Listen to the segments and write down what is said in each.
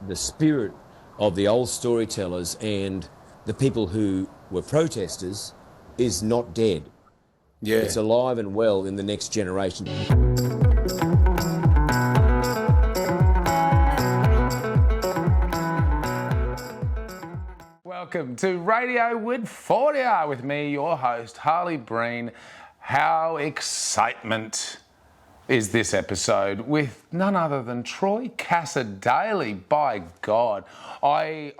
the spirit of the old storytellers and the people who were protesters is not dead. Yeah. It's alive and well in the next generation. Welcome to Radio Woodfordia with me, your host, Harley Breen. How excitement is this episode with none other than Troy Cassar-Daley. By God, I've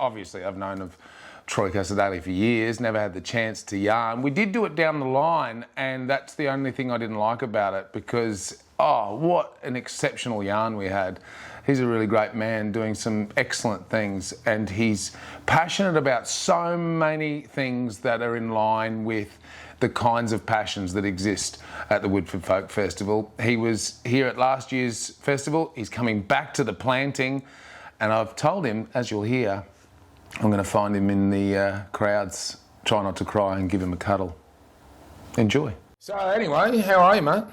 known of Troy Cassar-Daley for years, never had the chance to yarn. We did do it down the line, and that's the only thing I didn't like about it because, what an exceptional yarn we had. He's a really great man doing some excellent things, and he's passionate about so many things that are in line with the kinds of passions that exist at the Woodford Folk Festival. He was here at last year's festival. He's coming back to the planting, and I've told him, as you'll hear, I'm going to find him in the crowds, try not to cry and give him a cuddle. Enjoy. So anyway, how are you, mate?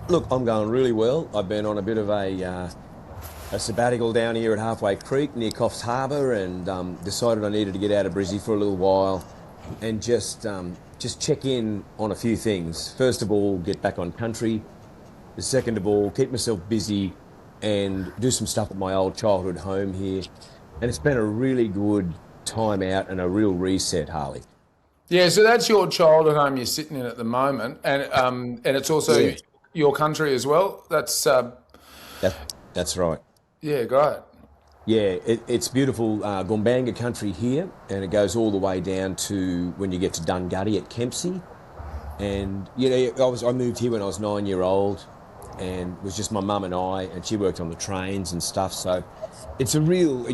Look, I'm going really well. I've been on a bit of a sabbatical down here at Halfway Creek near Coffs Harbour, and decided I needed to get out of Brizzy for a little while and just check in on a few things. First of all, get back on country. The second of all, keep myself busy and do some stuff at my old childhood home here. And it's been a really good time out and a real reset, Harley. Yeah, so that's your childhood home you're sitting in at the moment, and it's also your country as well. That's right. Yeah, great. Yeah, it's beautiful Gumbaynggirr Country here, and it goes all the way down to when you get to Dungutty at Kempsey. And I moved here when I was 9 years old, and it was just my mum and I, and she worked on the trains and stuff. So it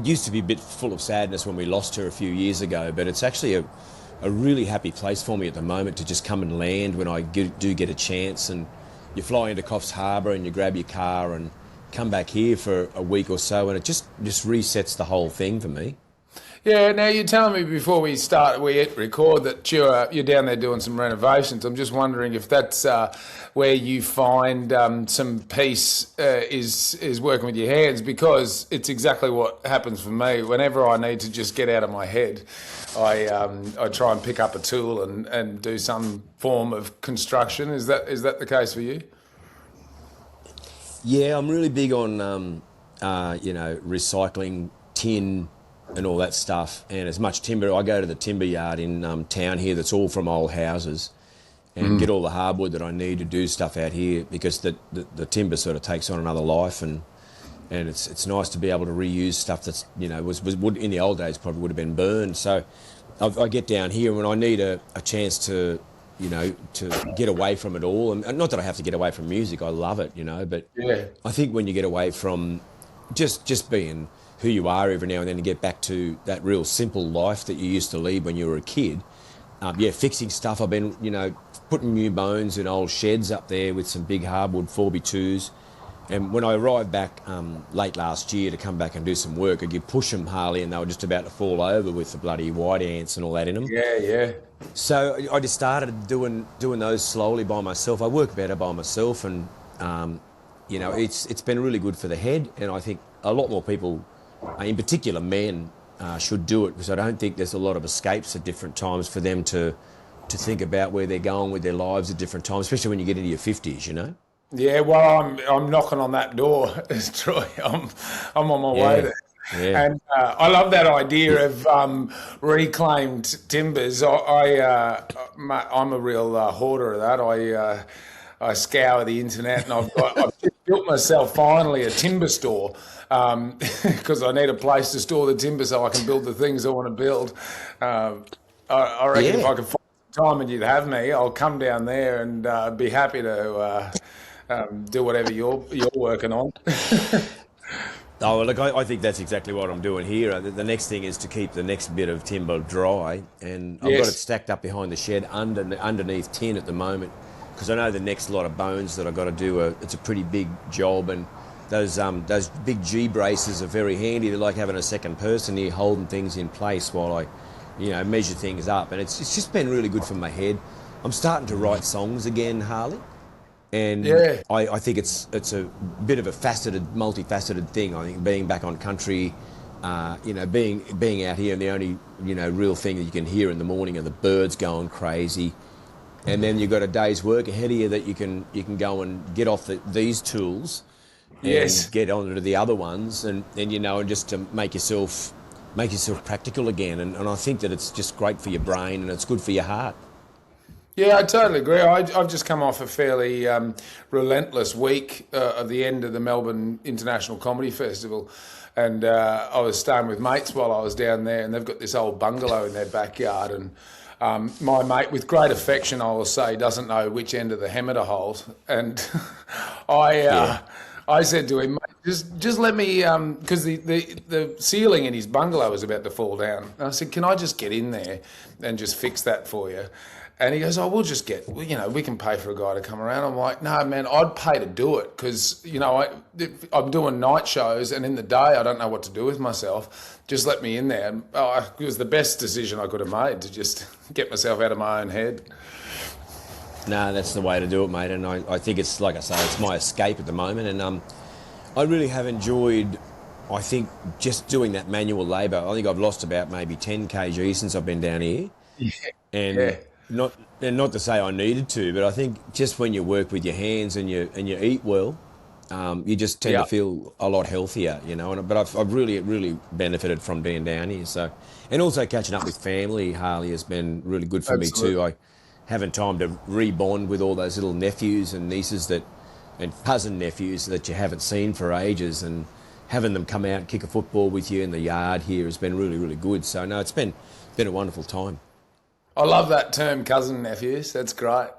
used to be a bit full of sadness when we lost her a few years ago, but it's actually a really happy place for me at the moment to just come and land when I do get a chance. And you fly into Coffs Harbour and you grab your car and come back here for a week or so, and it just resets the whole thing for me. Yeah, now you tell me before we hit record that you're down there doing some renovations. I'm just wondering if that's where you find some peace is working with your hands, because it's exactly what happens for me. Whenever I need to just get out of my head, I try and pick up a tool and do some form of construction. Is that the case for you? Yeah, I'm really big on recycling tin and all that stuff, and as much timber. I go to the timber yard in town here that's all from old houses, and get all the hardwood that I need to do stuff out here, because the timber sort of takes on another life, and it's nice to be able to reuse stuff that's was wood in the old days probably would have been burned. So I get down here when I need a chance to to get away from it all, and not that I have to get away from music. I love it, but yeah. I think when you get away from just being who you are every now and then and get back to that real simple life that you used to lead when you were a kid. Fixing stuff. I've been, putting new bones in old sheds up there with some big hardwood 4x2s. And when I arrived back late last year to come back and do some work, I'd push them, Harley, and they were just about to fall over with the bloody white ants and all that in them. Yeah. So I just started doing those slowly by myself. I work better by myself, and it's been really good for the head. And I think a lot more people, in particular men, should do it, because I don't think there's a lot of escapes at different times for them to think about where they're going with their lives at different times, especially when you get into your 50s, Yeah, well, I'm knocking on that door, Troy. I'm on my way there. Yeah. And I love that idea of reclaimed timbers. I'm a real hoarder of that. I scour the internet, and I've just built myself finally a timber store, because I need a place to store the timber so I can build the things I want to build. I reckon if I could find some time and you'd have me, I'll come down there and be happy to do whatever you're working on. Oh, look, I think that's exactly what I'm doing here. The next thing is to keep the next bit of timber dry, and I've got it stacked up behind the shed underneath tin at the moment, because I know the next lot of bones that I've got to do, it's a pretty big job, and those big G-braces are very handy. They're like having a second person here holding things in place while I, measure things up, and it's just been really good for my head. I'm starting to write songs again, Harley. And Yeah. I think it's a bit of a multifaceted thing. I think being back on country, being out here, and the only real thing that you can hear in the morning are the birds going crazy, and then you've got a day's work ahead of you that you can go and get off these tools, Yes. and get on to the other ones, and just to make yourself practical again. And I think that it's just great for your brain and it's good for your heart. Yeah, I totally agree. I've just come off a fairly relentless week of the end of the Melbourne International Comedy Festival, and I was staying with mates while I was down there, and they've got this old bungalow in their backyard, and my mate, with great affection, I will say, doesn't know which end of the hammer to hold, and I said to him, mate, just let me, because the ceiling in his bungalow was about to fall down. And I said, can I just get in there and just fix that for you? And he goes, we'll just we can pay for a guy to come around. I'm like, no, man, I'd pay to do it because, I'm doing night shows and in the day I don't know what to do with myself. Just let me in there. And, it was the best decision I could have made to just get myself out of my own head. No, that's the way to do it, mate. And I think it's, like I say, it's my escape at the moment. And I really have enjoyed, I think, just doing that manual labour. I think I've lost about maybe 10 kg since I've been down here. Yeah. And yeah. not to say I needed to, but I think just when you work with your hands and you eat well, you just tend to feel a lot healthier, But I've really benefited from being down here. So, and also catching up with family, Harley, has been really good for me too. I having time to rebond with all those little nephews and nieces and cousin nephews that you haven't seen for ages, and having them come out and kick a football with you in the yard here has been really, really good. So no, it's been a wonderful time. I love that term, cousin nephews. That's great.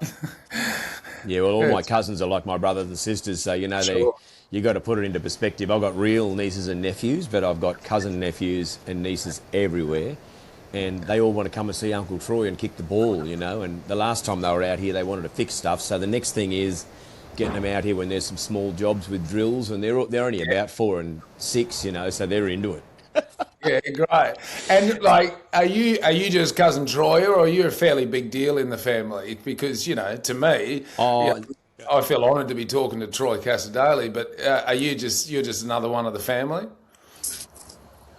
Yeah, well, all my cousins are like my brothers and sisters, so Sure. you got to put it into perspective. I've got real nieces and nephews, but I've got cousin nephews and nieces everywhere, and they all want to come and see Uncle Troy and kick the ball, And the last time they were out here, they wanted to fix stuff. So the next thing is getting them out here when there's some small jobs with drills, and they're only about 4 and 6, so they're into it. Yeah, great. And are you just cousin Troy, or are you a fairly big deal in the family? Because to me, I feel honoured to be talking to Troy Cassar-Daley. But you're just another one of the family?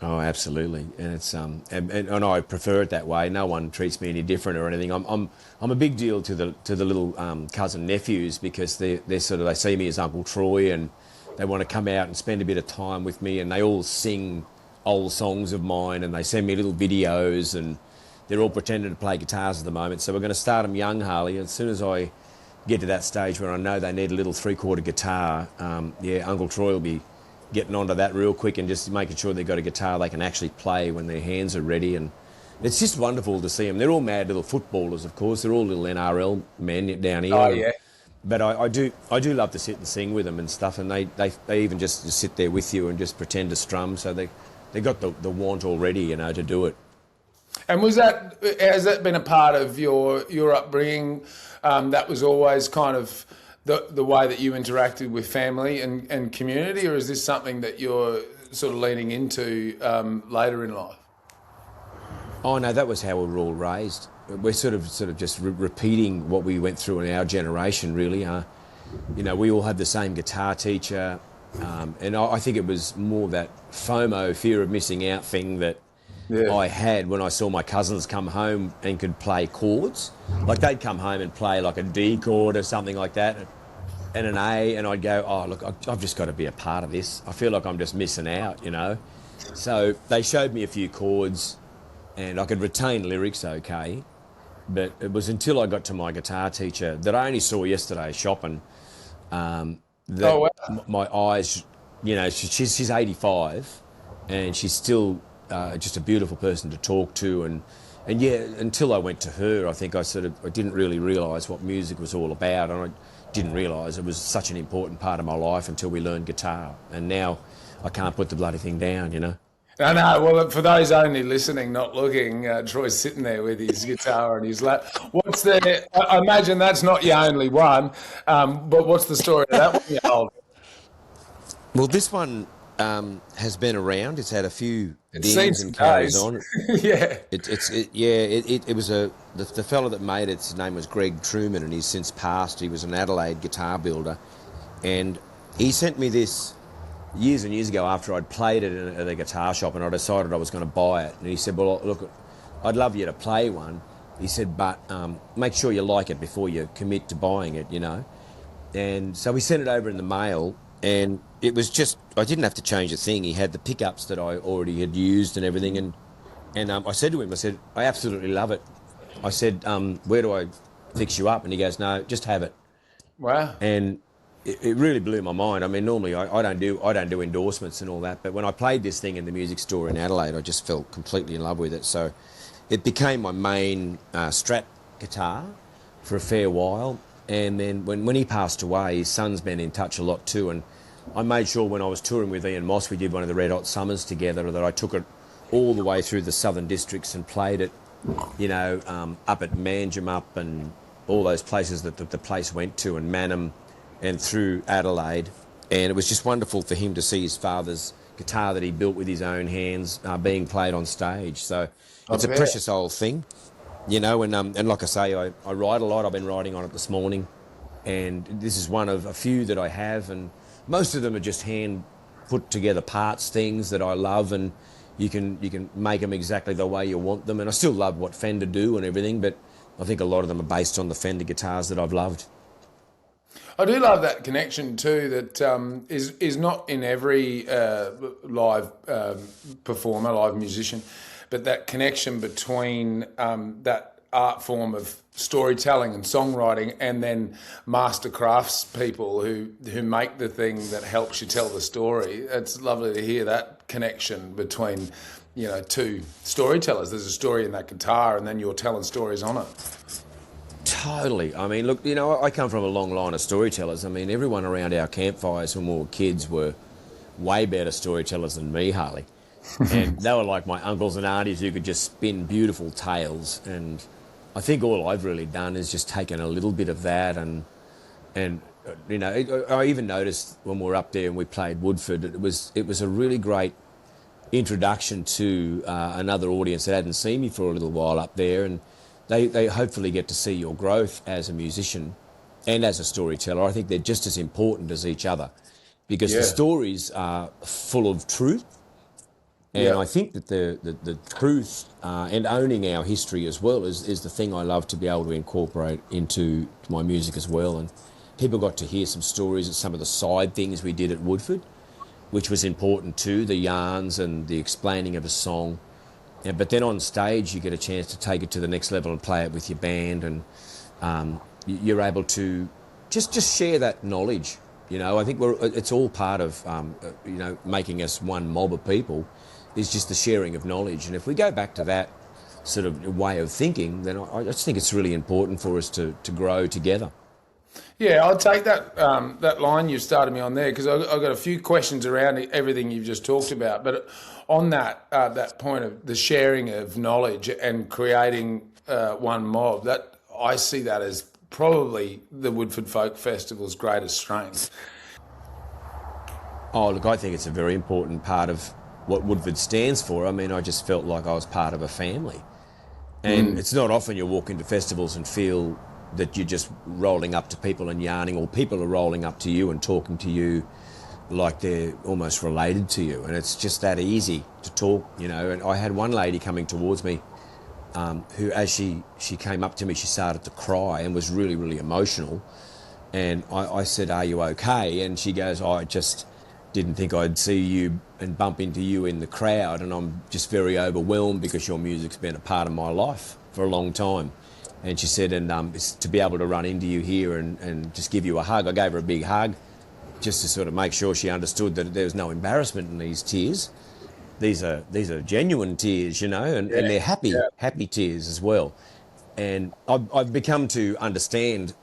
Oh, absolutely, and it's and I prefer it that way. No one treats me any different or anything. I'm a big deal to the little cousin nephews, because they see me as Uncle Troy, and they want to come out and spend a bit of time with me, and they all sing old songs of mine, and they send me little videos, and they're all pretending to play guitars at the moment. So we're going to start them young, Harley. As soon as I get to that stage where I know they need a little 3/4 guitar, Uncle Troy will be getting onto that real quick and just making sure they've got a guitar they can actually play when their hands are ready. And it's just wonderful to see them. They're all mad little footballers, of course. They're all little NRL men down here. Oh, yeah. But I do love to sit and sing with them and stuff, and they even just sit there with you and just pretend to strum. So they got the want already, to do it. And has that been a part of your upbringing? That was always kind of the way that you interacted with family and community, or is this something that you're sort of leaning into later in life? Oh no, that was how we were all raised. We're sort of just repeating what we went through in our generation, really. We all had the same guitar teacher. And I think it was more that FOMO, fear of missing out thing, that I had when I saw my cousins come home and could play chords. Like they'd come home and play like a D chord or something like that, and an A, and I'd go, oh look, I've just got to be a part of this. I feel like I'm just missing out, So they showed me a few chords, and I could retain lyrics okay, but it was until I got to my guitar teacher that I only saw yesterday shopping. My eyes, she's 85, and she's still just a beautiful person to talk to, and until I went to her, I think I didn't really realise what music was all about, and I didn't realise it was such an important part of my life until we learned guitar, and now I can't put the bloody thing down, I know. Well, for those only listening, not looking, Troy's sitting there with his guitar on his lap. I imagine that's not your only one, but what's the story of that one you hold? Well, this one has been around. It's had a few It's dings seen and some carries days. on. Yeah. It was the fellow that made it. His name was Greg Truman, and he's since passed. He was an Adelaide guitar builder, and he sent me this years and years ago after I'd played it at a guitar shop, and I decided I was going to buy it. And he said, "Well, look, I'd love you to play one." He said, "But make sure you like it before you commit to buying it, you know." And so he sent it over in the mail, and it was just, I didn't have to change a thing. He had the pickups that I already had used and everything, and I said to him, "I absolutely love it." I said, "Where do I fix you up?" And he goes, "No, just have it." Wow. And it really blew my mind. I mean, normally I don't do endorsements and all that, but when I played this thing in the music store in Adelaide, I just fell completely in love with it. So it became my main Strat guitar for a fair while. And then when he passed away, his son's been in touch a lot too. And I made sure when I was touring with Ian Moss, we did one of the Red Hot Summers together, that I took it all the way through the southern districts and played it, you know, up at Manjimup and all those places that the place went to, and Mannum and through Adelaide. And it was just wonderful for him to see his father's guitar that he built with his own hands being played on stage. So it's a precious old thing. You know, and like I say, I write a lot. I've been writing on it this morning, and this is one of a few that I have, and most of them are just hand put together parts, things that I love, and you can make them exactly the way you want them. And I still love what Fender do and everything, but I think a lot of them are based on the Fender guitars that I've loved. I do love that connection too. That is not in every live performer, live musician, but that connection between that art form of storytelling and songwriting, and then master crafts people who make the thing that helps you tell the story. It's lovely to hear that connection between, you know, two storytellers. There's a story in that guitar, and then you're telling stories on it. Totally. I mean, look, you know, I come from a long line of storytellers. I mean, everyone around our campfires when we were kids were way better storytellers than me, Harley. And they were like my uncles and aunties who could just spin beautiful tales. And I think all I've really done is just taken a little bit of that. And you know, I even noticed when we were up there and we played Woodford, it was a really great introduction to another audience that hadn't seen me for a little while up there. And they hopefully get to see your growth as a musician and as a storyteller. I think they're just as important as each other, because the stories are full of truth. And I think that the truth and owning our history as well is the thing I love to be able to incorporate into my music as well. And people got to hear some stories of some of the side things we did at Woodford, which was important too, the yarns and the explaining of a song. Yeah, but then on stage you get a chance to take it to the next level and play it with your band, and you're able to just share that knowledge. You know, I think it's all part of you know, making us one mob of people, is just the sharing of knowledge. And if we go back to that sort of way of thinking, then I just think it's really important for us to grow together. Yeah, I'll take that that line you started me on there, because I've got a few questions around everything you've just talked about. But on that point of the sharing of knowledge and creating one mob, that I see that as probably the Woodford Folk Festival's greatest strength. Oh, look, I think it's a very important part of what Woodford stands for. I mean, I just felt like I was part of a family. And it's not often you walk into festivals and feel that you're just rolling up to people and yarning, or people are rolling up to you and talking to you like they're almost related to you. And it's just that easy to talk, you know. And I had one lady coming towards me who, as she came up to me, she started to cry and was really, really emotional. And I said, "Are you okay?" And she goes, "I just didn't think I'd see you and bump into you in the crowd, and I'm just very overwhelmed because your music's been a part of my life for a long time." And she said, and it's to be able to run into you here and just give you a hug. I gave her a big hug just to sort of make sure she understood that there was no embarrassment in these tears. These are genuine tears, you know, and they're happy tears as well. And I've become to understand,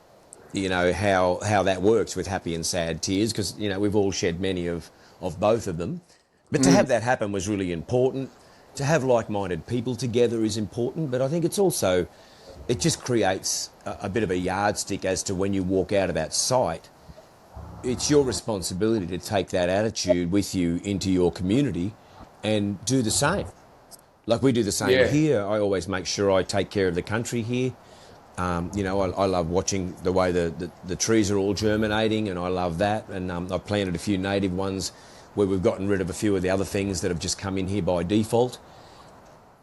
you know, how that works with happy and sad tears, because, you know, we've all shed many of both of them. But to have that happen was really important. To have like-minded people together is important, but I think it's also, it just creates a bit of a yardstick as to when you walk out of that site, it's your responsibility to take that attitude with you into your community and do the same. Like we do the same here. I always make sure I take care of the country here. You know, I love watching the way the trees are all germinating, and I love that. And I've planted a few native ones where we've gotten rid of a few of the other things that have just come in here by default.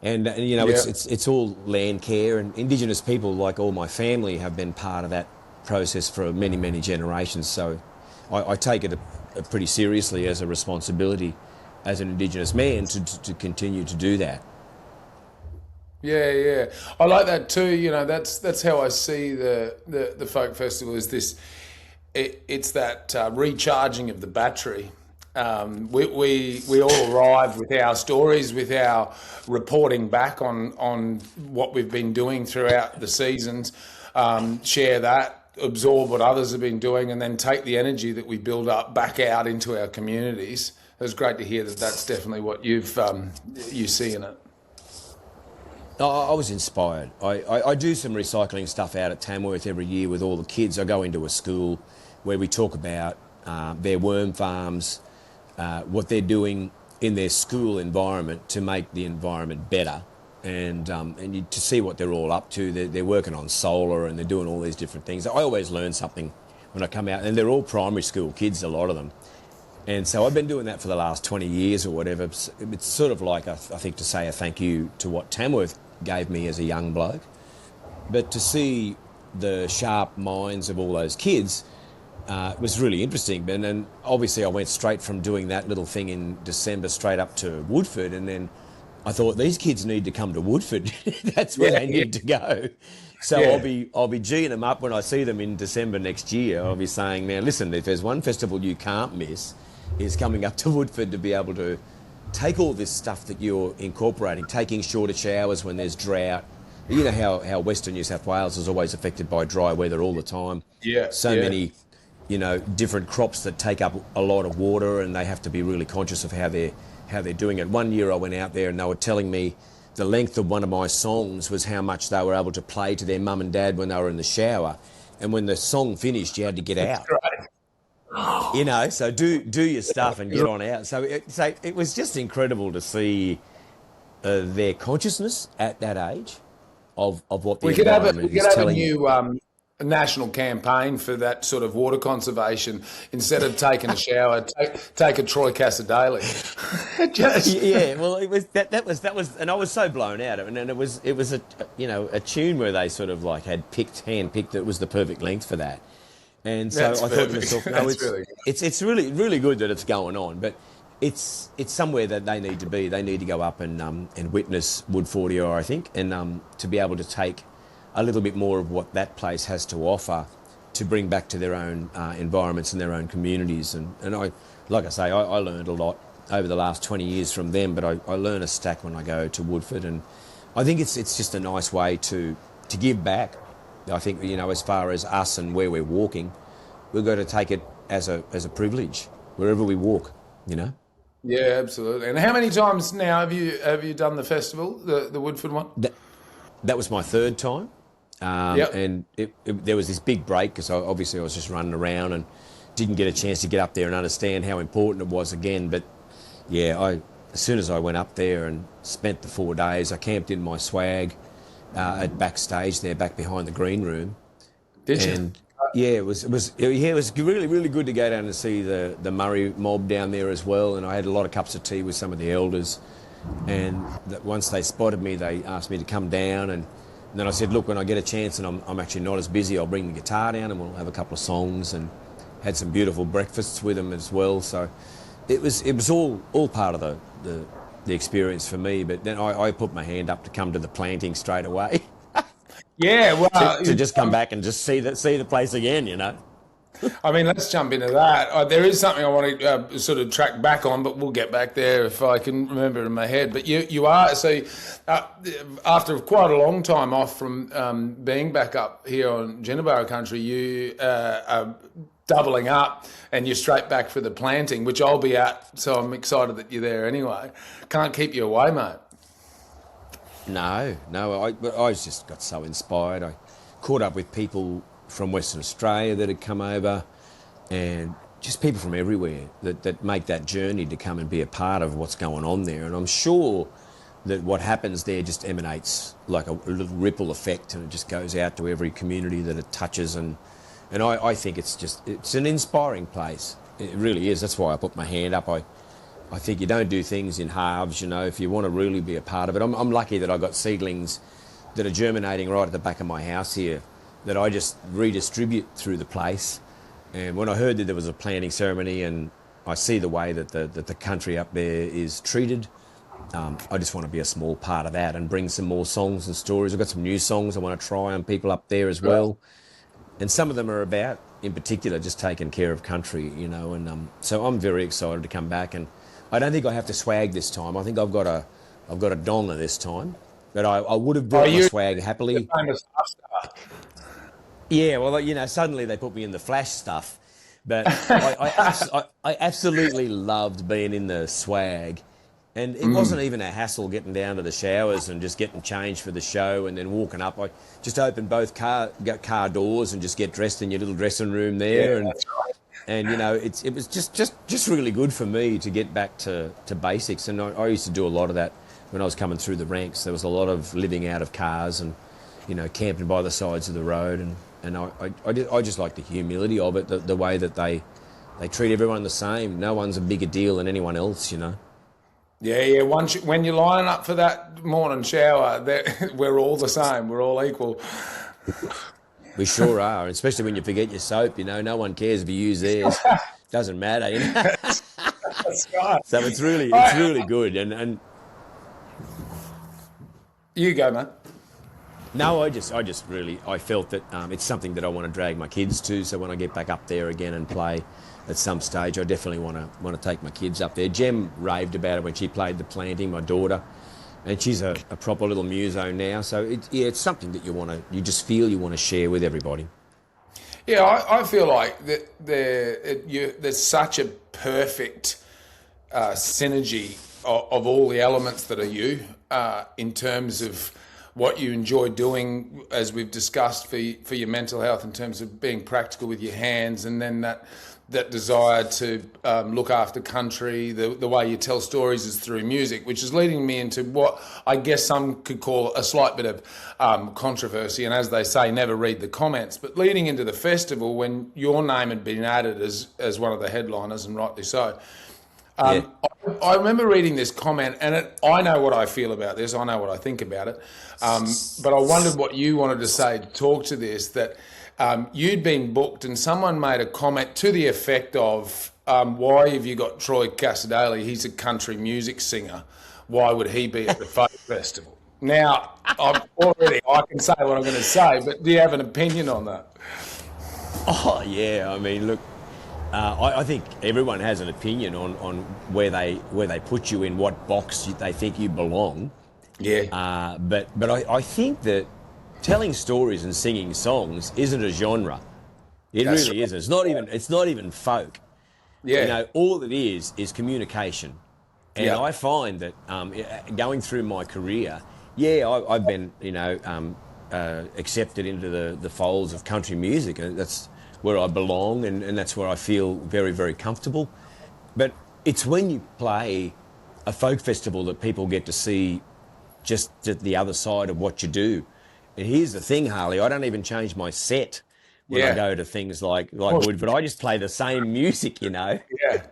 And you know, it's all land care, and Indigenous people, like all my family, have been part of that process for many, many generations. So I take it pretty seriously as a responsibility as an Indigenous man to continue to do that. Yeah. I like that too. You know, that's how I see the folk festival is this. It's that recharging of the battery. We all arrive with our stories, with our reporting back on what we've been doing throughout the seasons, share that, absorb what others have been doing, and then take the energy that we build up back out into our communities. It was great to hear that that's definitely what you see in it. I was inspired. I do some recycling stuff out at Tamworth every year with all the kids. I go into a school where we talk about their worm farms, what they're doing in their school environment to make the environment better, and to see what they're all up to. They're working on solar and they're doing all these different things. I always learn something when I come out, and they're all primary school kids, a lot of them. And so I've been doing that for the last 20 years or whatever. It's sort of like, I think, to say a thank you to what Tamworth gave me as a young bloke. But to see the sharp minds of all those kids was really interesting. And then obviously I went straight from doing that little thing in December straight up to Woodford. And then I thought, these kids need to come to Woodford. That's where they need to go. So I'll be geeing them up when I see them in December next year. I'll be saying, now listen, if there's one festival you can't miss, is coming up to Woodford to be able to take all this stuff that you're incorporating, taking shorter showers when there's drought. You know how Western New South Wales is always affected by dry weather all the time. Many, you know, different crops that take up a lot of water, and they have to be really conscious of how they're doing it. One year I went out there and they were telling me the length of one of my songs was how much they were able to play to their mum and dad when they were in the shower. And when the song finished, you had to get out. You know, so do your stuff and get on out. So it was just incredible to see their consciousness at that age of what the environment is telling you. We could have a new national campaign for that sort of water conservation. Instead of taking a shower, take a Troy Cassar-Daley. Yeah, well, it was that was, and I was so blown out. And it was a tune where they sort of like had handpicked that was the perfect length for that. And so I thought to myself, no, it's really good that it's going on, but it's somewhere that they need to be. They need to go up and witness Woodfordia, I think, and to be able to take a little bit more of what that place has to offer to bring back to their own environments and their own communities. And I, like I say, I learned a lot over the last 20 years from them, but I learn a stack when I go to Woodford, and I think it's just a nice way to give back. I think, you know, as far as us and where we're walking, we've got to take it as a privilege wherever we walk, you know. Yeah, absolutely. And how many times now have you done the festival, the Woodford one? That was my third time, and there was this big break because obviously I was just running around and didn't get a chance to get up there and understand how important it was again. But yeah, as soon as I went up there and spent the 4 days, I camped in my swag at backstage there, back behind the green room. Did you? Yeah, it was really, really good to go down and see the Murray mob down there as well. And I had a lot of cups of tea with some of the elders. And once they spotted me, they asked me to come down. And then I said, look, when I get a chance and I'm actually not as busy, I'll bring the guitar down and we'll have a couple of songs, and had some beautiful breakfasts with them as well. So it was all part of the experience for me. But then I put my hand up to come to the planting straight away. Yeah, well, to just come back and just see the place again, you know. I mean, let's jump into that. There is something I want to sort of track back on, but we'll get back there if I can remember it in my head. But you are, so after quite a long time off from being back up here on Gumbaynggirr Country, you are doubling up and you're straight back for the planting, which I'll be at, so I'm excited that you're there anyway. Can't keep you away, mate. No, I just got so inspired. I caught up with people from Western Australia that had come over, and just people from everywhere that make that journey to come and be a part of what's going on there. And I'm sure that what happens there just emanates like a little ripple effect, and it just goes out to every community that it touches. And I think it's an inspiring place. It really is. That's why I put my hand up. I think you don't do things in halves, you know, if you want to really be a part of it. I'm lucky that I got seedlings that are germinating right at the back of my house here that I just redistribute through the place. And when I heard that there was a planting ceremony and I see the way that the country up there is treated, I just want to be a small part of that and bring some more songs and stories. I've got some new songs I want to try on people up there as well. And some of them are about, in particular, just taking care of country, you know. And so I'm very excited to come back. And I don't think I have to swag this time. I think I've got a donger this time. But I would have brought my swag happily. Yeah, well, you know, suddenly they put me in the Flash stuff. But I absolutely loved being in the swag. And it wasn't even a hassle getting down to the showers and just getting changed for the show and then walking up. I just opened both car doors and just get dressed in your little dressing room there. Yeah, that's right. And you know, it was just really good for me to get back to basics. And I used to do a lot of that when I was coming through the ranks. There was a lot of living out of cars and, you know, camping by the sides of the road. And I just like the humility of it, the way that they treat everyone the same. No one's a bigger deal than anyone else, you know. Yeah. When you're lining up for that morning shower, we're all the same. We're all equal. We sure are, especially when you forget your soap. You know, no one cares if you use theirs. Doesn't matter. You know? That's right. So it's really good. And you go, man. No, I felt that it's something that I want to drag my kids to. So when I get back up there again and play at some stage, I definitely want to take my kids up there. Jem raved about it when she played the planting, my daughter, and she's a proper little muso now. So it's something that you just feel you want to share with everybody. Yeah, I feel like there's such a perfect synergy of all the elements that are you in terms of what you enjoy doing, as we've discussed, for your mental health, in terms of being practical with your hands, and then that desire to look after country. The way you tell stories is through music, which is leading me into what I guess some could call a slight bit of controversy, and as they say, never read the comments, but leading into the festival when your name had been added as one of the headliners, and rightly so. Yeah. I remember reading this comment, and I know what I feel about this. I know what I think about it. But I wondered what you wanted to say to talk to this, that you'd been booked and someone made a comment to the effect of, why have you got Troy Cassar-Daley? He's a country music singer. Why would he be at the folk festival? Now, I can say what I'm going to say, but do you have an opinion on that? Oh, yeah. I mean, look, I think everyone has an opinion on where they put you in, what box they think you belong. Yeah. But I think that telling stories and singing songs isn't a genre. It That's really right. isn't. It's not even folk. Yeah. You know, all it is communication. And Yeah. I find that going through my career, I've been, accepted into the folds of country music. And that's where I belong, and that's where I feel very, very comfortable. But it's when you play a folk festival that people get to see just the other side of what you do. And here's the thing, Harley, I don't even change my set when I go to things like Woodford. I just play the same music, you know. Yeah.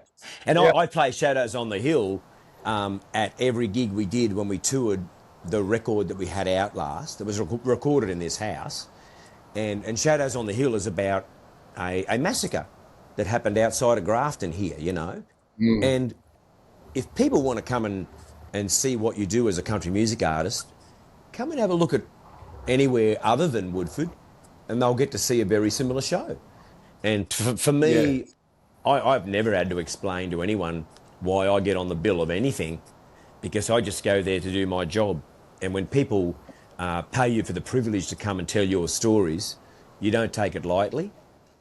And I play Shadows on the Hill at every gig we did when we toured the record that we had out last. That was recorded in this house. And Shadows on the Hill is about a massacre that happened outside of Grafton here, you know. And if people want to come and see what you do as a country music artist, come and have a look at anywhere other than Woodford, and they'll get to see a very similar show. And for me, I've never had to explain to anyone why I get on the bill of anything, because I just go there to do my job. And when people pay you for the privilege to come and tell your stories, you don't take it lightly.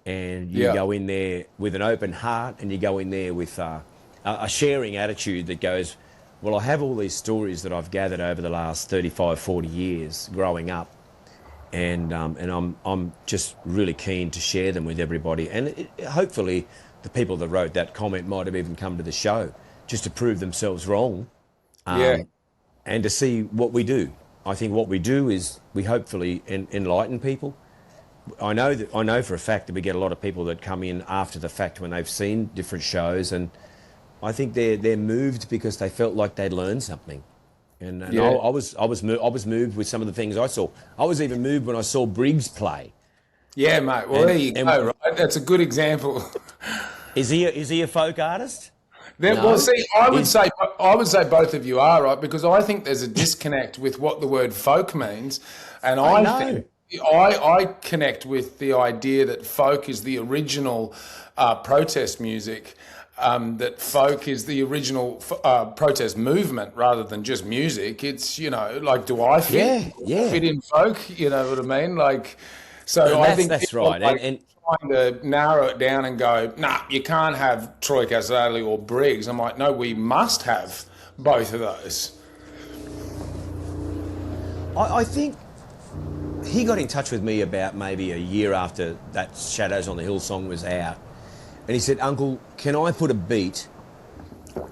And you go in there with an open heart, and you go in there with a sharing attitude that goes, well, I have all these stories that I've gathered over the last 35, 40 years growing up, and I'm just really keen to share them with everybody. And hopefully the people that wrote that comment might have even come to the show just to prove themselves wrong, and to see what we do. I think what we do is we hopefully enlighten people. I know for a fact that we get a lot of people that come in after the fact when they've seen different shows, and I think they're moved because they felt like they'd learned something. And I was moved with some of the things I saw. I was even moved when I saw Briggs play. Yeah, mate. Well, there you go. Right, that's a good example. Is he a folk artist? No. Well, see, I would say both of you are, right, because I think there's a disconnect with what the word folk means, and I connect with the idea that folk is the original protest music. That folk is the original protest movement rather than just music. It's, like, do I fit in folk? You know what I mean? Like, so I think that's right. Like, and trying to narrow it down and go, nah, you can't have Troy Cassar-Daley or Briggs. I'm like, no, we must have both of those. I think he got in touch with me about maybe a year after that Shadows on the Hill song was out. And he said, Uncle, can I put a beat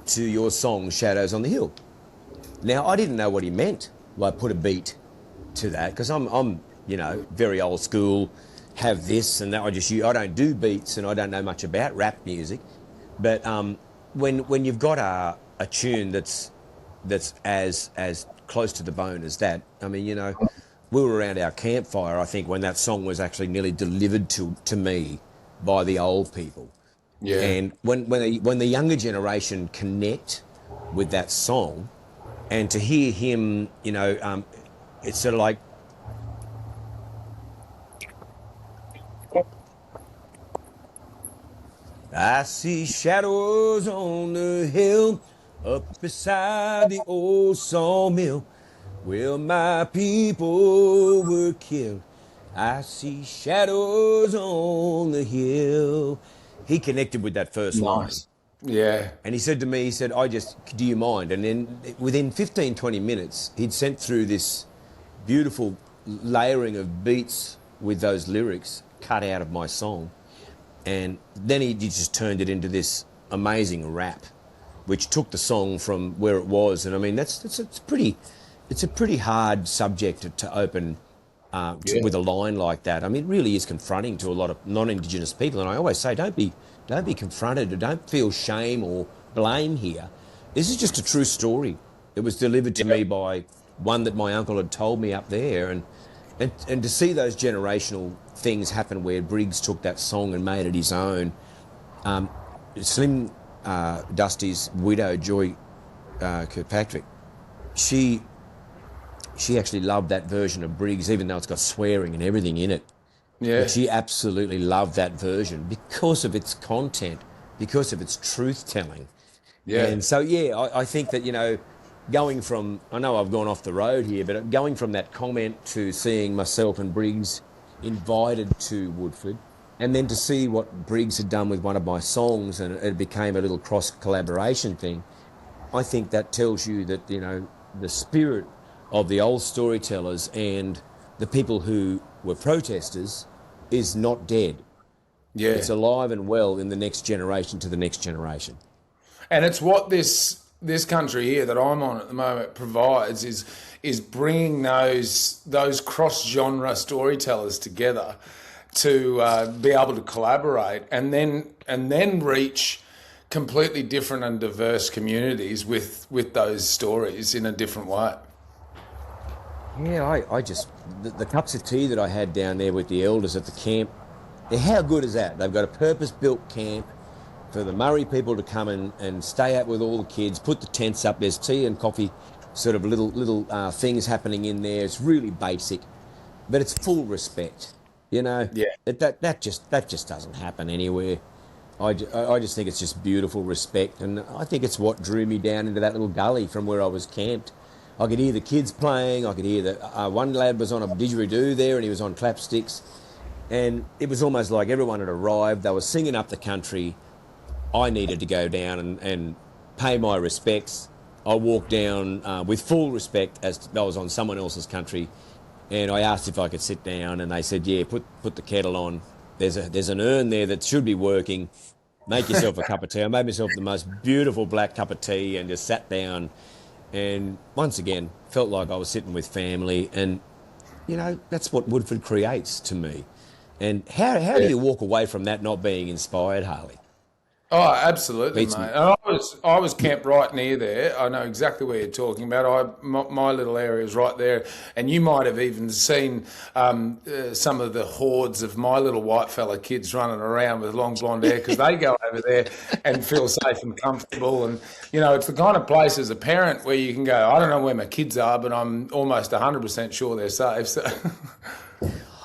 to your song, Shadows on the Hill? Now, I didn't know what he meant by put a beat to that, because I'm very old school, have this and that. I don't do beats and I don't know much about rap music. But when you've got a tune that's as close to the bone as that, I mean, we were around our campfire, I think, when that song was actually nearly delivered to me by the old people. Yeah. And when the younger generation connect with that song, and to hear him, it's sort of like, I see shadows on the hill up beside the old sawmill where my people were killed. I see shadows on the hill. He connected with that first line. Yeah. And he said to me, do you mind? And then within 15, 20 minutes, he'd sent through this beautiful layering of beats with those lyrics cut out of my song. And then he just turned it into this amazing rap, which took the song from where it was. And I mean, it's a pretty hard subject to open with a line like that. I mean, it really is confronting to a lot of non-Indigenous people. And I always say, don't be confronted, or don't feel shame or blame here. This is just a true story. It was delivered to me by one that my uncle had told me up there, and to see those generational things happen where Briggs took that song and made it his own. Slim Dusty's widow, Joy Kirkpatrick, she actually loved that version of Briggs, even though it's got swearing and everything in it. Yeah. But she absolutely loved that version because of its content, because of its truth-telling. Yeah. And so, I think that, going from, I know I've gone off the road here, but going from that comment to seeing myself and Briggs invited to Woodford, and then to see what Briggs had done with one of my songs, and it became a little cross-collaboration thing, I think that tells you that, the spirit of the old storytellers and the people who were protesters is not dead. Yeah. It's alive and well in the next generation to the next generation. And it's what this country here that I'm on at the moment provides is bringing those cross-genre storytellers together to be able to collaborate and then reach completely different and diverse communities with those stories in a different way. Yeah, I just, the cups of tea that I had down there with the elders at the camp, how good is that? They've got a purpose-built camp for the Murray people to come and stay out with all the kids, put the tents up, there's tea and coffee, sort of little things happening in there. It's really basic, but it's full respect, Yeah. That just doesn't happen anywhere. I just think it's just beautiful respect, and I think it's what drew me down into that little gully from where I was camped. I could hear the kids playing. I could hear that one lad was on a didgeridoo there, and he was on clapsticks. And it was almost like everyone had arrived. They were singing up the country. I needed to go down and pay my respects. I walked down with full respect as I was on someone else's country. And I asked if I could sit down, and they said, yeah, put the kettle on. There's an urn there that should be working. make yourself a cup of tea. I made myself the most beautiful black cup of tea and just sat down and once again felt like I was sitting with family. And, you know, that's what Woodford creates to me. And how do you walk away from that not being inspired, Harley? Oh, absolutely, Beats me. mate. And I was camped right near there. I know exactly where you're talking about. My little area is right there, and you might have even seen some of the hordes of my little white fella kids running around with long blonde hair because they go over there and feel safe and comfortable. And you know, it's the kind of place as a parent where you can go, I don't know where my kids are, but I'm almost 100% sure they're safe. So.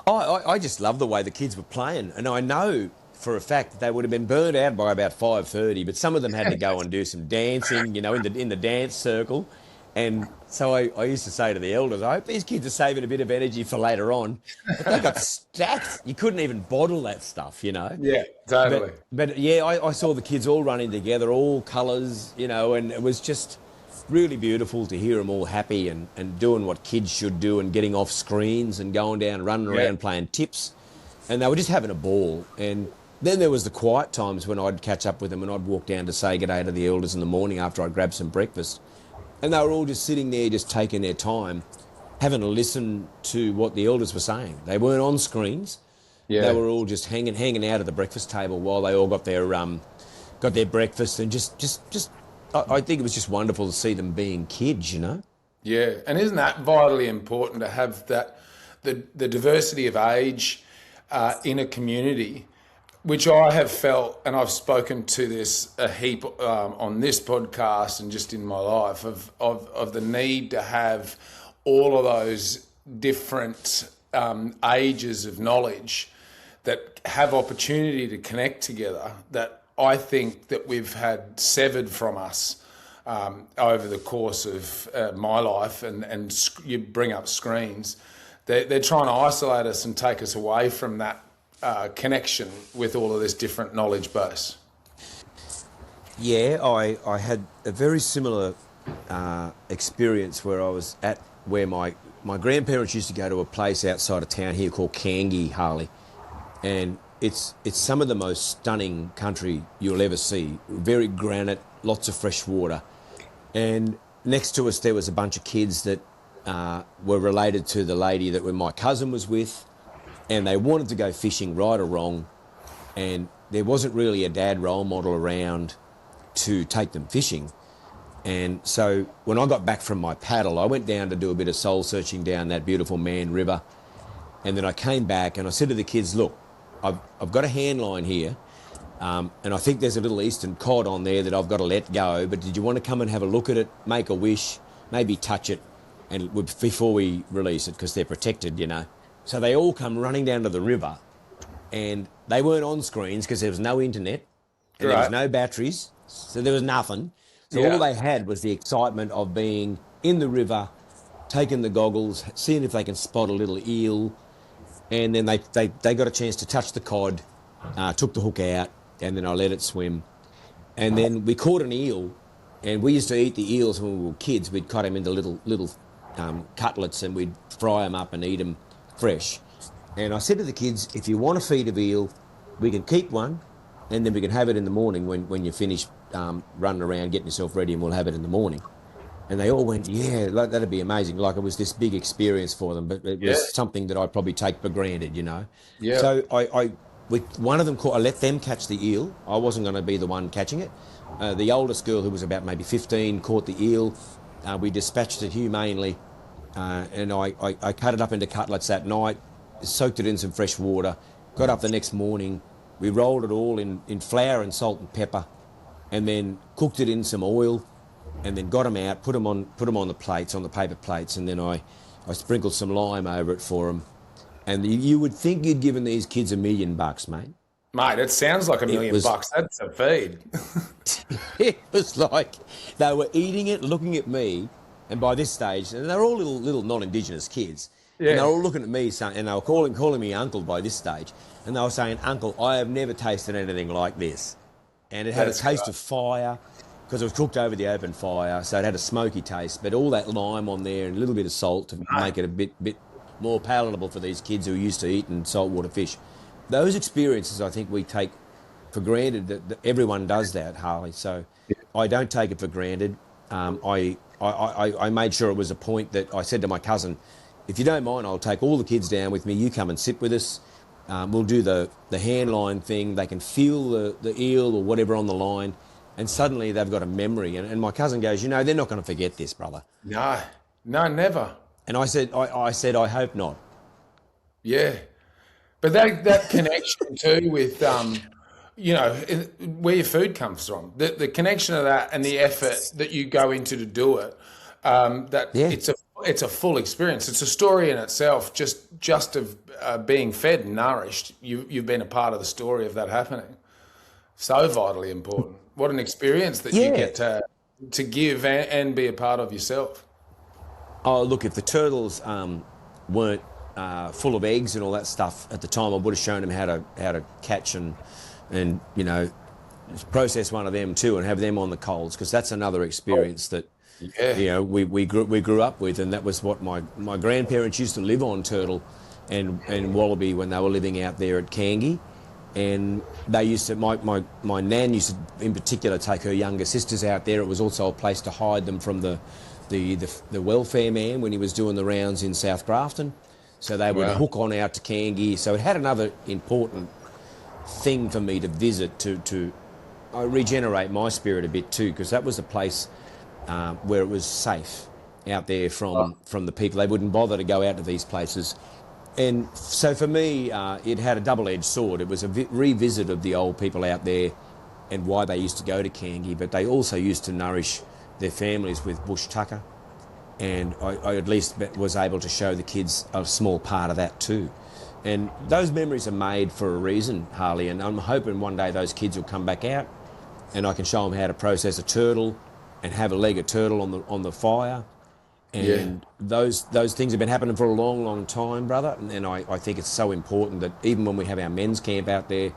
I just love the way the kids were playing, and I know for a fact that they would have been burned out by about 5:30, but some of them had to go and do some dancing, you know, in the dance circle. And so I used to say to the elders, I hope these kids are saving a bit of energy for later on. But they got stacked. You couldn't even bottle that stuff, you know. Yeah, totally. But yeah, I saw the kids all running together, all colours, you know, and it was just really beautiful to hear them all happy and doing what kids should do and getting off screens and going down, running around, playing tips. And they were just having a ball. And then there was the quiet times when I'd catch up with them and I'd walk down to say good day to the elders in the morning after I'd grabbed some breakfast. And they were all just sitting there, just taking their time, having a listen to what the elders were saying. They weren't on screens. Yeah. They were all just hanging out at the breakfast table while they all got their breakfast and just I think it was just wonderful to see them being kids, you know? Yeah, and isn't that vitally important to have that the diversity of age in a community, which I have felt, and I've spoken to this a heap on this podcast and just in my life, of the need to have all of those different ages of knowledge that have opportunity to connect together, that I think that we've had severed from us over the course of my life, and you bring up screens. They're trying to isolate us and take us away from that connection with all of this different knowledge base. Yeah, I had a very similar experience where I was at where my grandparents used to go to a place outside of town here called Gumbaynggirr, Harley, and it's some of the most stunning country you'll ever see. Very granite, lots of fresh water. And next to us there was a bunch of kids that were related to the lady that my cousin was with, and they wanted to go fishing, right or wrong, and there wasn't really a dad role model around to take them fishing. And so when I got back from my paddle, I went down to do a bit of soul searching down that beautiful Man River, and then I came back and I said to the kids, look, I've got a hand line here, and I think there's a little eastern cod on there that I've got to let go, but did you want to come and have a look at it, make a wish, maybe touch it, and before we release it, because they're protected, you know. So they all come running down to the river, and they weren't on screens because there was no internet, and there was no batteries, so there was nothing. So all they had was the excitement of being in the river, taking the goggles, seeing if they can spot a little eel, and then they got a chance to touch the cod, took the hook out, and then I let it swim. And then we caught an eel, and we used to eat the eels when we were kids. We'd cut them into little cutlets, and we'd fry them up and eat them fresh. And I said to the kids, if you want a feed of eel, we can keep one, and then we can have it in the morning when you finish running around getting yourself ready, and we'll have it in the morning. And they all went, yeah, that'd be amazing. Like it was this big experience for them, but it was something that I probably take for granted, you know. Yeah. So one of them I let them catch the eel. I wasn't going to be the one catching it. The oldest girl, who was about maybe 15, caught the eel. We dispatched it humanely, and I cut it up into cutlets that night, soaked it in some fresh water, got up the next morning, we rolled it all in flour and salt and pepper, and then cooked it in some oil, and then got them out, put them on the plates, on the paper plates, and then I sprinkled some lime over it for them. And you would think you'd given these kids $1 million, mate. Mate, it sounds like $1 million bucks. That's a feed. It was like they were eating it, looking at me, and by this stage, and they're all little non-Indigenous kids, and they were all looking at me, saying, and they were calling me uncle by this stage, and they were saying, Uncle, I have never tasted anything like this. And it had a taste of fire, because it was cooked over the open fire, so it had a smoky taste, but all that lime on there and a little bit of salt to make it a bit more palatable for these kids who are used to eating saltwater fish. Those experiences, I think, we take for granted that everyone does that, Harley. So I don't take it for granted. I made sure it was a point that I said to my cousin, if you don't mind, I'll take all the kids down with me. You come and sit with us. We'll do the hand line thing. They can feel the eel or whatever on the line, and suddenly they've got a memory. And my cousin goes, they're not going to forget this, brother. No, never. And I said, I hope not. Yeah. But that connection too with, where your food comes from, the connection of that and the effort that you go into to do it, it's a full experience. It's a story in itself, just of being fed and nourished. You've been a part of the story of that happening. So vitally important. What an experience that you get to give and be a part of yourself. Oh, look, if the turtles weren't full of eggs and all that stuff at the time, I would have shown them how to catch and process one of them too and have them on the coals, because that's another experience that we grew up with, and that was what my grandparents used to live on, turtle and wallaby, when they were living out there at Cangy. And they used to, my nan used to in particular take her younger sisters out there. It was also a place to hide them from the welfare man when he was doing the rounds in South Grafton. So they would hook on out to Cangy. So it had another important thing for me to visit to regenerate my spirit a bit too, because that was a place where it was safe out there from the people. They wouldn't bother to go out to these places. And so for me, it had a double-edged sword. It was a revisit of the old people out there and why they used to go to Cangy, but they also used to nourish their families with bush tucker. And I at least was able to show the kids a small part of that too. And those memories are made for a reason, Harley, and I'm hoping one day those kids will come back out and I can show them how to process a turtle and have a leg of turtle on the fire. And those things have been happening for a long, long time, brother. And I think it's so important that even when we have our men's camp out there,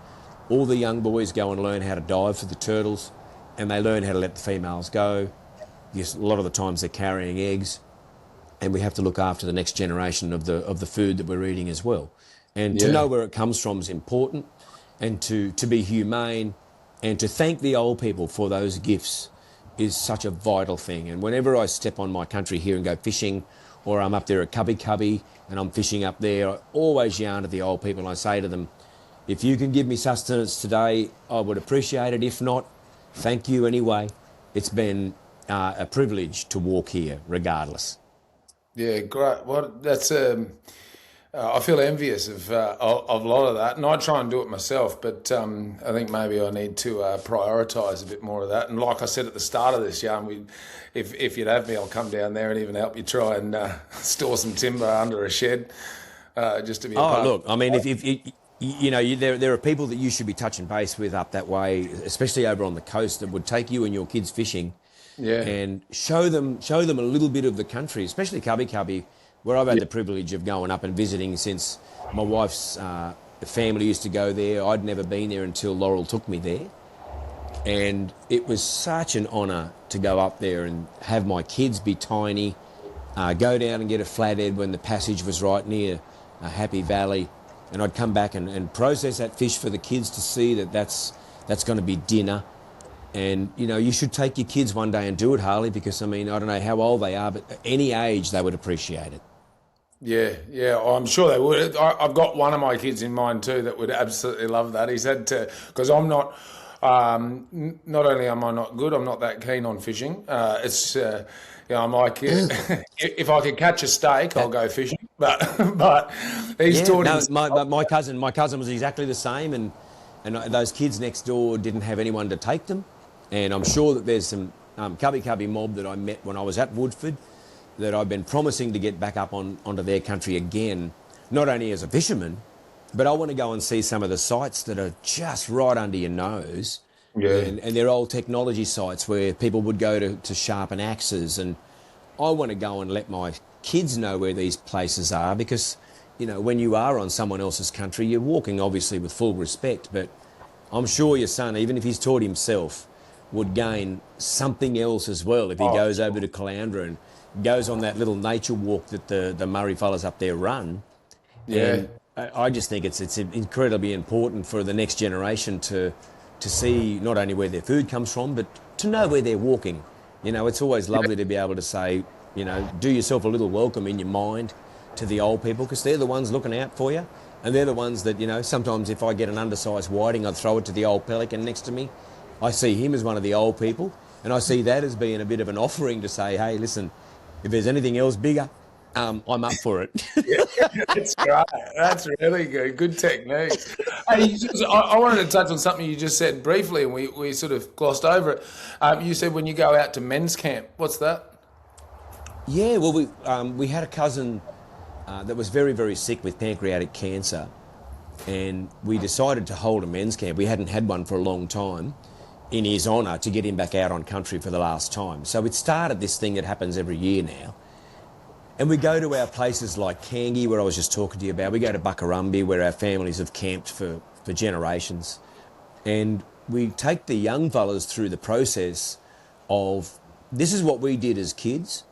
all the young boys go and learn how to dive for the turtles, and they learn how to let the females go. Yes, a lot of the times they're carrying eggs, and we have to look after the next generation of the food that we're eating as well. And to know where it comes from is important, and to be humane and to thank the old people for those gifts is such a vital thing. And whenever I step on my country here and go fishing, or I'm up there at Cubby Cubby and I'm fishing up there, I always yarn to the old people and I say to them, if you can give me sustenance today, I would appreciate it. If not, thank you anyway. It's been a privilege to walk here regardless. Yeah, great. Well, that's I feel envious of a lot of that, and I try and do it myself, but I think maybe I need to prioritise a bit more of that. And like I said at the start of this, Jan, if you'd have me, I'll come down there and even help you try and store some timber under a shed, just to be a part. Look, I mean, if there are people that you should be touching base with up that way, especially over on the coast, that would take you and your kids fishing, and show them a little bit of the country, especially Cubby Cubby, where I've had the privilege of going up and visiting since my wife's family used to go there. I'd never been there until Laurel took me there. And it was such an honour to go up there and have my kids be tiny, go down and get a flathead when the passage was right near Happy Valley. And I'd come back and process that fish for the kids to see that's going to be dinner. And, you should take your kids one day and do it, Harley, because, I mean, I don't know how old they are, but at any age they would appreciate it. Yeah, I'm sure they would. I've got one of my kids in mind too that would absolutely love that. He said because I'm not, not only am I not good, I'm not that keen on fishing. I'm like, if I could catch a steak, I'll go fishing. But he's taught him. My cousin was exactly the same, and those kids next door didn't have anyone to take them. And I'm sure that there's some Cubby Cubby mob that I met when I was at Woodford that I've been promising to get back up onto their country again, not only as a fisherman, but I want to go and see some of the sites that are just right under your nose. And they're old technology sites where people would go to sharpen axes. And I want to go and let my kids know where these places are, because, when you are on someone else's country, you're walking obviously with full respect, but I'm sure your son, even if he's taught himself, would gain something else as well if he goes over to Caloundra and goes on that little nature walk that the Murray fellas up there run. And I just think it's incredibly important for the next generation to to see not only where their food comes from, but to know where they're walking. You know, it's always lovely to be able to say, you know, do yourself a little welcome in your mind to the old people, because they're the ones looking out for you. And they're the ones that, you know, sometimes if I get an undersized whiting, I'd throw it to the old pelican next to me. I see him as one of the old people, and I see that as being a bit of an offering to say, hey, listen, if there's anything else bigger, I'm up for it. That's great. That's really good. Good technique. Hey, I wanted to touch on something you just said briefly, and we sort of glossed over it. You said when you go out to men's camp. What's that? Yeah, well, we had a cousin that was very, very sick with pancreatic cancer, and we decided to hold a men's camp. We hadn't had one for a long time, in his honour, to get him back out on country for the last time. So it started this thing that happens every year now. And we go to our places like Kangi, where I was just talking to you about. We go to Buckarumbi, where our families have camped for generations. And we take the young fellas through the process of, this is what we did as kids.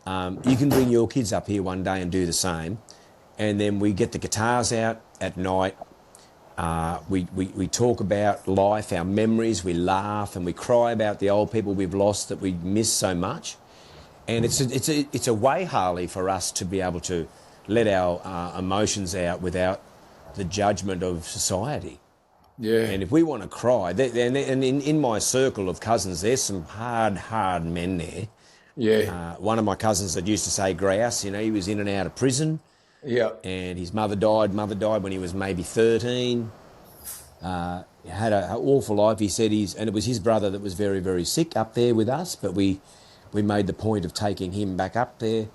You can bring your kids up here one day and do the same. And then we get the guitars out at night. We talk about life, our memories, we laugh and we cry about the old people we've lost that we miss so much. And it's a way, Harley, for us to be able to let our emotions out without the judgment of society. Yeah. And if we want to cry, and in my circle of cousins, there's some hard men there. Yeah. One of my cousins that used to say grouse, you know, he was in and out of prison. Yeah. And his mother died when he was maybe 13. He had an awful life. He said and it was his brother that was very, very sick up there with us, but we made the point of taking him back up there.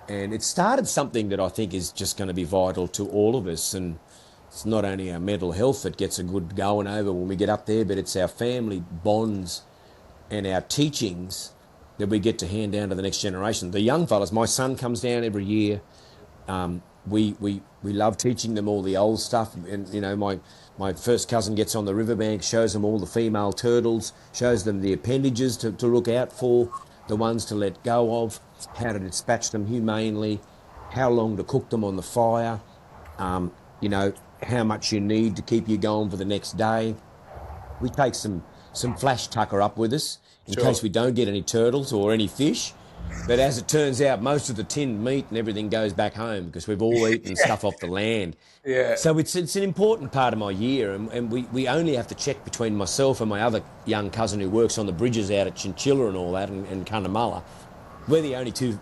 And it started something that I think is just going to be vital to all of us. And it's not only our mental health that gets a good going over when we get up there, but it's our family bonds and our teachings that we get to hand down to the next generation. The young fellas, my son comes down every year. We love teaching them all the old stuff. And, you know, my first cousin gets on the riverbank, shows them all the female turtles, shows them the appendages to look out for, the ones to let go of, how to dispatch them humanely, how long to cook them on the fire, you know, how much you need to keep you going for the next day. We take some flash tucker up with us in case we don't get any turtles or any fish. But as it turns out, most of the tinned meat and everything goes back home because we've all eaten stuff off the land. Yeah. So it's an important part of my year, and we only have to check between myself and my other young cousin who works on the bridges out at Chinchilla and all that, and Cunnamulla. We're the only two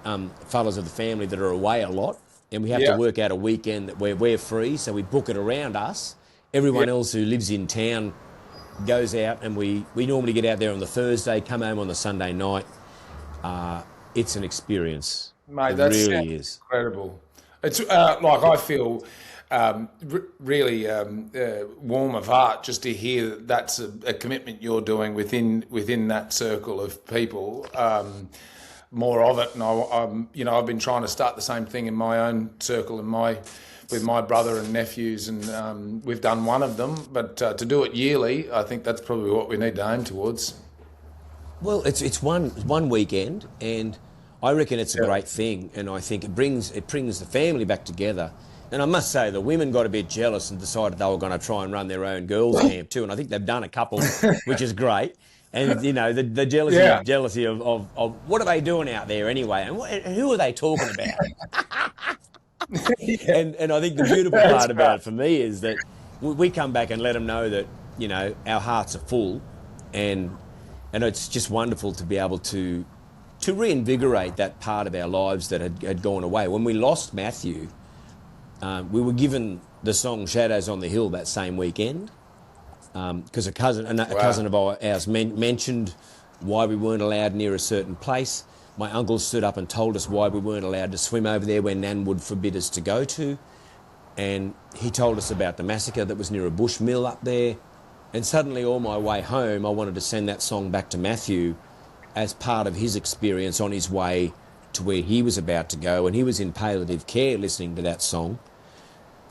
fellas of the family that are away a lot, and we have to work out a weekend that we're free, so we book it around us. Everyone else who lives in town goes out, and we normally get out there on the Thursday, come home on the Sunday night. It's an experience. Mate, that really is incredible. It's like I feel really warm of heart just to hear that that's a commitment you're doing within that circle of people. More of it, and I've been trying to start the same thing in my own circle with my brother and nephews, and we've done one of them. But to do it yearly, I think that's probably what we need to aim towards. Well, it's one weekend, and I reckon it's a great thing, and I think it brings the family back together. And I must say, the women got a bit jealous and decided they were going to try and run their own girls' camp too, and I think they've done a couple, which is great. And you know, the jealousy of what are they doing out there anyway, and who are they talking about? And I think the beautiful part about it for me is that we come back and let them know that, you know, our hearts are full, and it's just wonderful to be able to reinvigorate that part of our lives that had gone away. When we lost Matthew, we were given the song Shadows on the Hill that same weekend, because a cousin of ours mentioned why we weren't allowed near a certain place. My uncle stood up and told us why we weren't allowed to swim over there where Nan would forbid us to go to. And he told us about the massacre that was near a bush mill up there. And suddenly, all my way home, I wanted to send that song back to Matthew as part of his experience on his way to where he was about to go. And he was in palliative care listening to that song.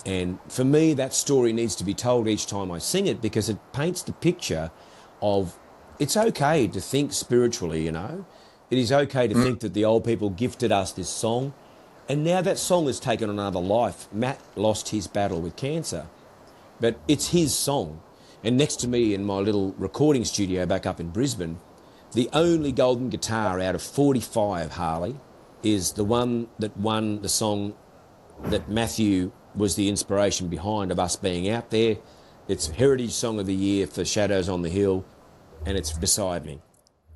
And for me, that story needs to be told each time I sing it, because it paints the picture of it's okay to think spiritually, you know. It is okay to think that the old people gifted us this song. And now that song has taken another life. Matt lost his battle with cancer, but it's his song. And next to me in my little recording studio back up in Brisbane, the only golden guitar out of 45, Harley, is the one that won the song that Matthew was the inspiration behind of us being out there. It's Heritage Song of the Year for Shadows on the Hill, and it's beside me.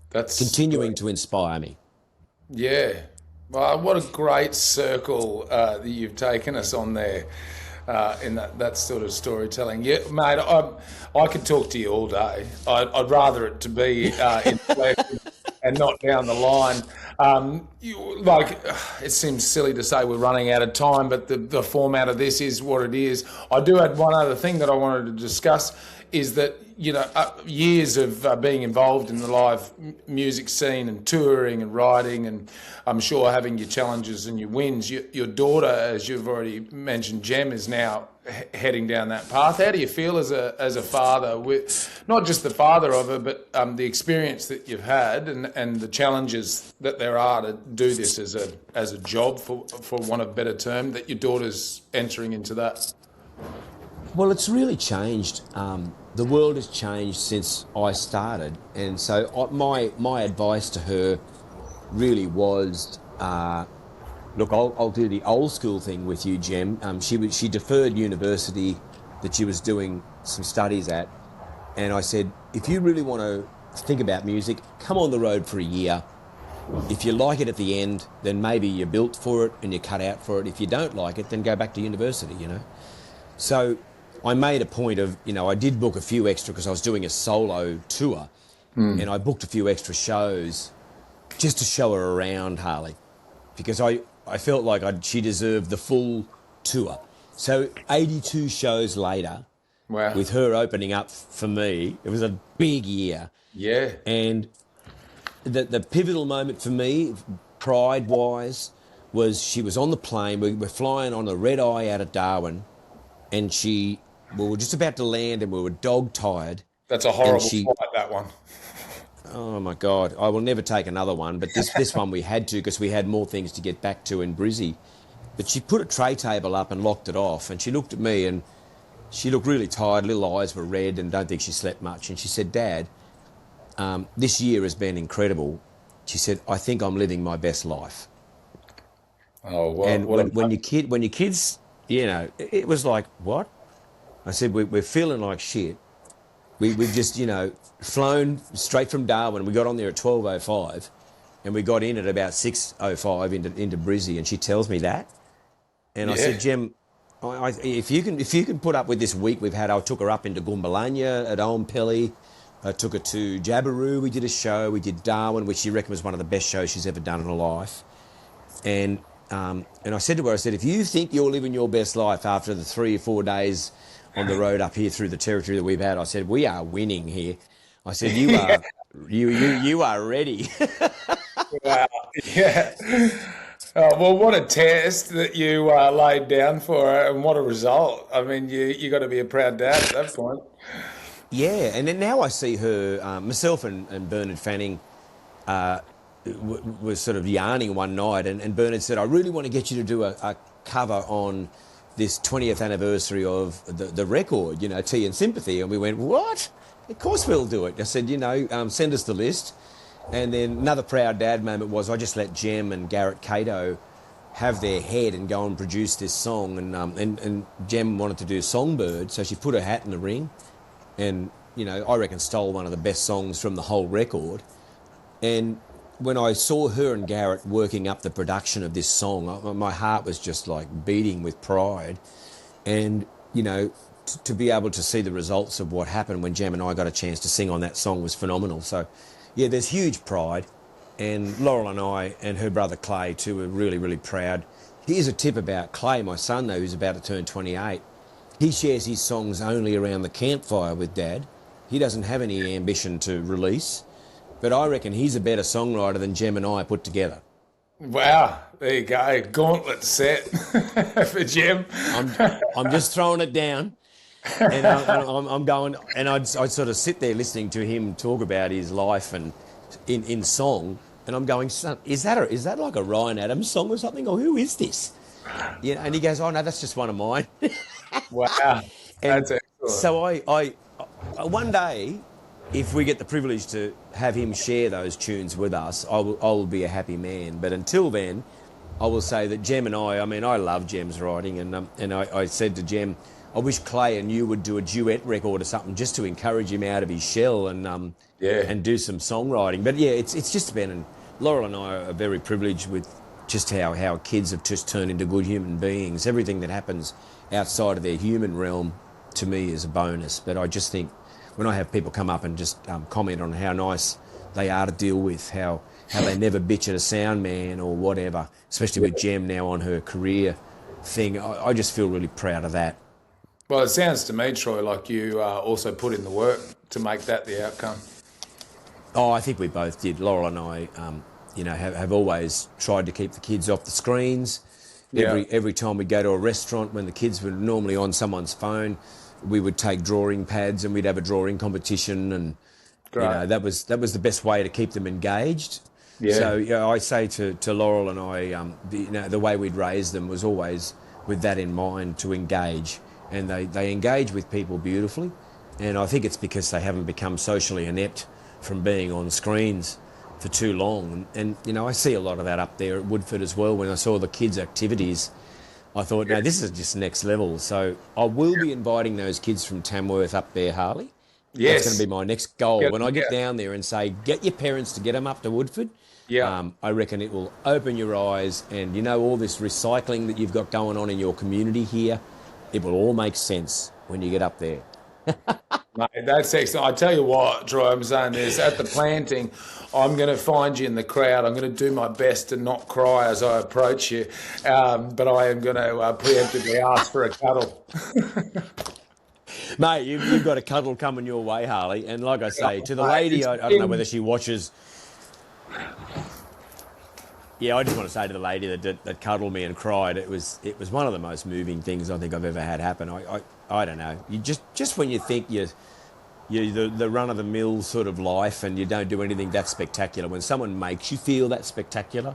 That's continuing to inspire me. Yeah. Well, what a great circle that you've taken us on there in that sort of storytelling. Yeah, mate, I could talk to you all day. I'd rather it to be in flesh and not down the line. It seems silly to say we're running out of time, but the format of this is what it is. I do have one other thing that I wanted to discuss, is that, years of being involved in the live music scene and touring and writing, and I'm sure having your challenges and your wins. Your daughter, as you've already mentioned, Jem, is now heading down that path. How do you feel as a father, with not just the father of her, but the experience that you've had and the challenges that there are to do this as a job, for want of a better term, that your daughter's entering into that? Well, it's really changed. The world has changed since I started, and so my advice to her really was, look, I'll do the old school thing with you, Jem. She deferred university that she was doing some studies at, and I said, if you really want to think about music, come on the road for a year. If you like it at the end, then maybe you're built for it and you're cut out for it. If you don't like it, then go back to university, So I made a point of, I did book a few extra because I was doing a solo tour, and I booked a few extra shows just to show her around, Harley, because I felt like she deserved the full tour. So 82 shows later, wow, with her opening up for me, it was a big year. Yeah. And the pivotal moment for me, pride-wise, was she was on the plane. We were flying on a red-eye out of Darwin, and we were just about to land, and we were dog-tired. That's a horrible flight, that one. Oh, my God. I will never take another one, but this one we had to, because we had more things to get back to in Brizzy. But she put a tray table up and locked it off, and she looked at me, and she looked really tired. Little eyes were red, and don't think she slept much. And she said, Dad, this year has been incredible. She said, I think I'm living my best life. Oh, well. And when your kids, it was like, what? I said, we're feeling like shit. We've just, flown straight from Darwin. We got on there at 12:05, and we got in at about 6:05 into Brizzy, and she tells me that. And I said, Jem, if you can put up with this week we've had, I took her up into Gumbaynggirr at Oampelly. I took her to Jabiru. We did a show. We did Darwin, which she reckoned was one of the best shows she's ever done in her life. And I said to her, if you think you're living your best life after the 3 or 4 days on the road up here through the territory that we've had, I said, we are winning here. I said, you are ready. Wow. Yeah. Well, what a test that you laid down for her, and what a result. I mean, you got to be a proud dad at that point. Yeah, and then now I see her, myself and Bernard Fanning was sort of yarning one night, and Bernard said, I really want to get you to do a cover on this 20th anniversary of the record, Tea and Sympathy. And we went, what? Of course we'll do it. I said, send us the list. And then another proud dad moment was I just let Jem and Garrett Cato have their head and go and produce this song. And Jem wanted to do Songbird, so she put her hat in the ring and, I reckon stole one of the best songs from the whole record. And when I saw her and Garrett working up the production of this song, my heart was just like beating with pride. And, to be able to see the results of what happened when Jem and I got a chance to sing on that song was phenomenal. So, yeah, there's huge pride. And Laurel and I and her brother Clay, too, are really, really proud. Here's a tip about Clay, my son, though, who's about to turn 28. He shares his songs only around the campfire with Dad. He doesn't have any ambition to release. But I reckon he's a better songwriter than Jem and I put together. Wow, there you go. Gauntlet set for Jem. I'm just throwing it down. And I'm going, and I'd sort of sit there listening to him talk about his life and in song, and I'm going, son, is that like a Ryan Adams song or something, or who is this? And he goes, oh no, that's just one of mine. Wow, that's excellent. So one day, if we get the privilege to have him share those tunes with us, I will be a happy man. But until then, I will say that Jem and I love Jem's writing, and I said to Jem, I wish Clay and you would do a duet record or something just to encourage him out of his shell and do some songwriting. But yeah, it's just been, and Laurel and I are very privileged with just how kids have just turned into good human beings. Everything that happens outside of their human realm, to me, is a bonus. But I just think when I have people come up and just comment on how nice they are to deal with, how they never bitch at a sound man or whatever, especially with Jem now on her career thing, I just feel really proud of that. Well, it sounds to me, Troy, like you also put in the work to make that the outcome. Oh, I think we both did. Laurel and I, have always tried to keep the kids off the screens. Every time we go to a restaurant, when the kids were normally on someone's phone, we would take drawing pads and we'd have a drawing competition, and that was the best way to keep them engaged. Yeah. So I say to Laurel and I, the way we'd raise them was always with that in mind, to engage, and they engage with people beautifully, and I think it's because they haven't become socially inept from being on screens for too long. And I see a lot of that up there at Woodford as well. When I saw the kids' activities, I thought, no, this is just next level. So I will be inviting those kids from Tamworth up there, Harley. Yes. That's going to be my next goal. When I get down there and say, get your parents to get them up to Woodford, I reckon it will open your eyes, and all this recycling that you've got going on in your community here, it will all make sense when you get up there. Mate, that's excellent. I tell you what, Troy, I'm saying this, at the planting, I'm going to find you in the crowd. I'm going to do my best to not cry as I approach you, but I am going to preemptively ask for a cuddle. Mate, you've got a cuddle coming your way, Harley. And like I say, to the lady, I don't know whether she watches. Yeah, I just want to say to the lady that cuddled me and cried, it was one of the most moving things I think I've ever had happen. I don't know. You just when you think you're the run-of-the-mill sort of life and you don't do anything that spectacular, when someone makes you feel that spectacular,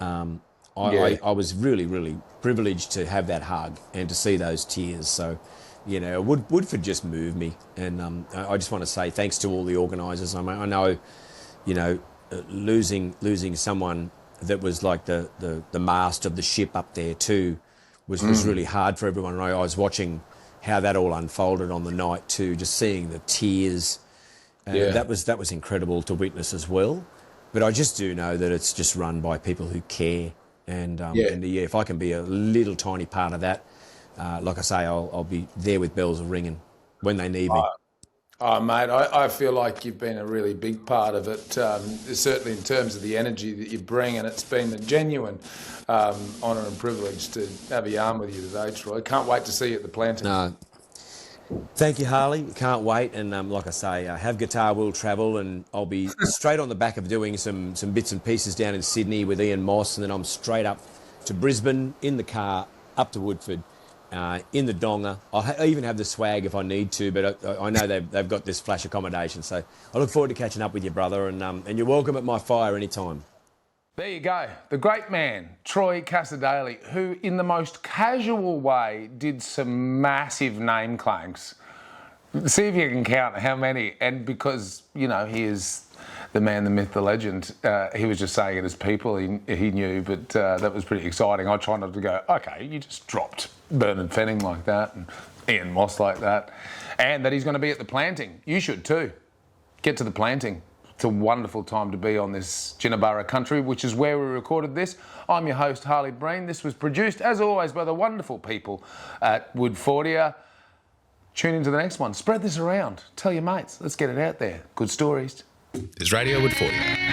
I was really, really privileged to have that hug and to see those tears. So, Woodford just moved me, and I just want to say thanks to all the organisers. I mean, I know, losing someone that was like the mast of the ship up there too was really hard for everyone. I was watching how that all unfolded on the night too, just seeing the tears. That was incredible to witness as well. But I just do know that it's just run by people who care. And if I can be a little tiny part of that, like I say, I'll be there with bells ringing when they need me. Oh, mate, I feel like you've been a really big part of it, certainly in terms of the energy that you bring, and it's been a genuine honour and privilege to have a yarn with you today, Troy. Can't wait to see you at the planting. No. Thank you, Harley. Can't wait. And like I say, Have Guitar Will Travel, and I'll be straight on the back of doing some bits and pieces down in Sydney with Ian Moss, and then I'm straight up to Brisbane in the car, up to Woodford. In the donga. I even have the swag if I need to, but I know they've got this flash accommodation. So I look forward to catching up with you, brother, and you're welcome at my fire anytime. There you go. The great man, Troy Cassar-Daley, who in the most casual way did some massive name claims. See if you can count how many. And because, he is the man, the myth, the legend, he was just saying it as people he knew, but that was pretty exciting. I try not to go, okay, you just dropped Bernard Fenning like that and Ian Moss like that, and that he's going to be at the planting. You should too. Get to the planting. It's a wonderful time to be on this Gumbaynggirr Country, which is where we recorded this. I'm your host, Harley Breen. This was produced, as always, by the wonderful people at Woodfordia. Tune into the next one. Spread this around. Tell your mates. Let's get it out there. Good stories. This is Radio Woodfordia.